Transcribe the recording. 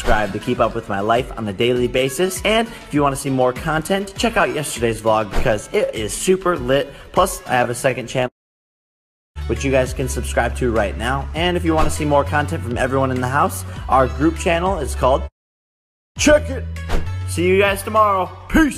subscribe to keep up with my life on a daily basis. And if you want to see more content, check out yesterday's vlog because it is super lit. Plus, I have a second channel which you guys can subscribe to right now. And if you want to see more content from everyone in the house, our group channel is called Check It. See you guys tomorrow. Peace.